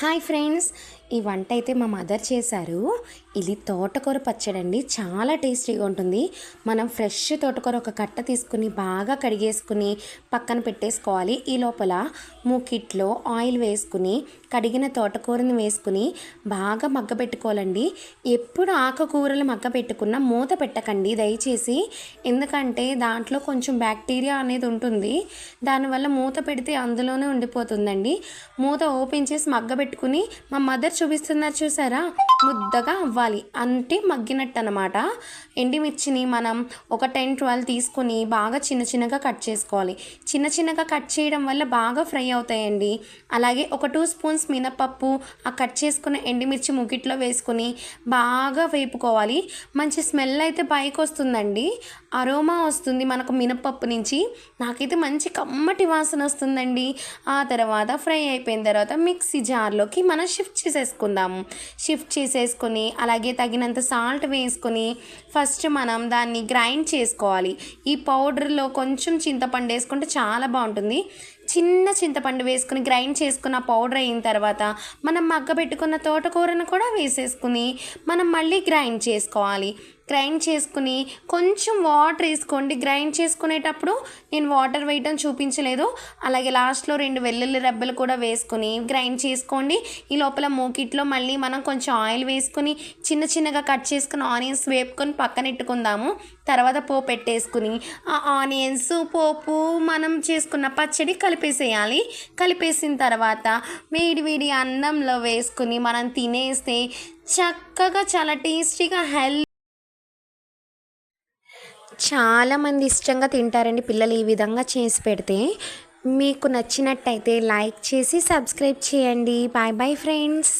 Hi friends, ఈ వంట అయితే మా మదర్ చేశారు. ఇది తోటకూర పచ్చడి అండి. చాలా టేస్టీగా ఉంటుంది. మనం ఫ్రెష్ తోటకూర ఒక కట్ట తీసుకుని బాగా కడిగేసుకుని పక్కన పెట్టేసుకోవాలి. ఈ లోపల మూకిట్లో ఆయిల్ వేసుకుని కడిగిన తోటకూరని వేసుకుని బాగా మగ్గబెట్టుకోవాలండి. ఎప్పుడు ఆకుకూరలు మగ్గబెట్టుకున్న మూత పెట్టకండి దయచేసి, ఎందుకంటే దాంట్లో కొంచెం బ్యాక్టీరియా అనేది ఉంటుంది. దానివల్ల మూత పెడితే అందులోనే ఉండిపోతుందండి. మూత ఓపెన్ చేసి మగ్గబెట్టుకుని మా మదర్ చూపిస్తున్నారు చూసారా, ముద్దగా అవ్వాలి అంటే మగ్గినట్టు అనమాట. ఎండిమిర్చిని మనం ఒక 10-12 తీసుకొని బాగా చిన్న చిన్నగా కట్ చేసుకోవాలి. చిన్న చిన్నగా కట్ చేయడం వల్ల బాగా ఫ్రై అవుతాయండి. అలాగే ఒక 2 స్పూన్స్ మినపప్పు ఆ కట్ చేసుకున్న ఎండిమిర్చి ముగిట్లో వేసుకొని బాగా వేపుకోవాలి. మంచి స్మెల్ అయితే పైకి వస్తుందండి, అరోమా వస్తుంది మనకు మినపప్పు నుంచి. నాకైతే మంచి కమ్మటి వాసన వస్తుందండి. ఆ తర్వాత ఫ్రై అయిపోయిన తర్వాత మిక్సీ జార్లోకి మనం షిఫ్ట్ చేసేసుకొని అలాగే తగినంత సాల్ట్ వేసుకొని ఫస్ట్ మనం దాన్ని గ్రైండ్ చేసుకోవాలి. ఈ పౌడర్లో కొంచెం చింతపండు వేసుకుంటే చాలా బాగుంటుంది. చిన్న చింతపండు వేసుకుని గ్రైండ్ చేసుకున్న పౌడర్ అయిన తర్వాత మనం మగ్గబెట్టుకున్న తోటకూరను కూడా వేసేసుకుని మనం మళ్ళీ గ్రైండ్ చేసుకోవాలి. గ్రైండ్ చేసుకుని కొంచెం వాటర్ వేసుకోండి. గ్రైండ్ చేసుకునేటప్పుడు నేను వాటర్ వేయడం చూపించలేదు. అలాగే లాస్ట్లో 2 వెల్లుల్లి రెబ్బలు కూడా వేసుకుని గ్రైండ్ చేసుకోండి. ఈ లోపల మూకిట్లో మళ్ళీ మనం కొంచెం ఆయిల్ వేసుకుని చిన్న చిన్నగా కట్ చేసుకుని ఆనియన్స్ వేపుకొని పక్కనెట్టుకుందాము. తర్వాత పోపు పెట్టేసుకుని ఆ ఆనియన్స్ పోపు మనం చేసుకున్న పచ్చడి కలిపేసేయాలి. కలిపేసిన తర్వాత వేడి వేడి అన్నంలో వేసుకుని మనం తినేస్తే చక్కగా చాలా టేస్టీగా చాలామంది ఇష్టంగా తింటారండి పిల్లలు ఈ విధంగా చేసి పెడితే. మీకు నచ్చినట్టయితే లైక్ చేసి సబ్స్క్రైబ్ చేయండి. Bye bye friends.